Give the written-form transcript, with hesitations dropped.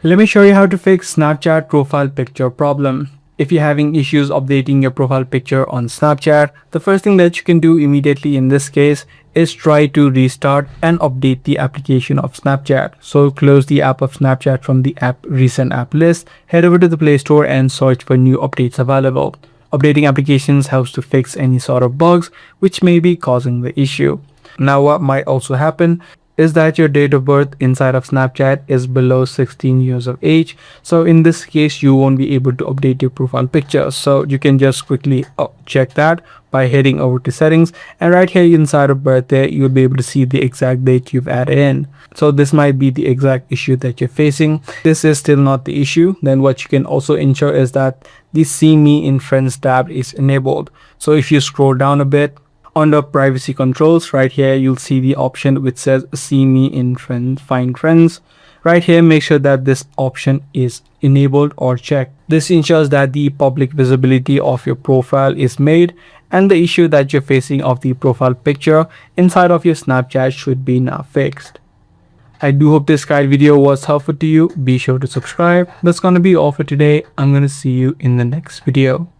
Let me show you how to fix Snapchat profile picture problem. If you're having issues updating your profile picture on Snapchat, the first thing that you can do immediately in this case is try to restart and update the application of Snapchat. So close the app of Snapchat from the recent app list, head over to the Play Store and search for new updates available. Updating applications helps to fix any sort of bugs which may be causing the issue. Now what might also happen is that your date of birth inside of Snapchat is below 16 years of age. So in this case, you won't be able to update your profile picture. So you can just quickly check that by heading over to settings, and right here inside of birthday, you'll be able to see the exact date you've added in. So this might be the exact issue that you're facing. This is still not the issue. Then what you can also ensure is that the See Me in Friends tab is enabled. So if you scroll down a bit, under privacy controls, right here you'll see the option which says See Me in Friends, Find Friends. Right here, make sure that this option is enabled or checked. This ensures that the public visibility of your profile is made and the issue that you're facing of the profile picture inside of your Snapchat should be now fixed. I do hope this guide video was helpful to you. Be sure to subscribe. That's gonna be all for today. I'm gonna see you in the next video.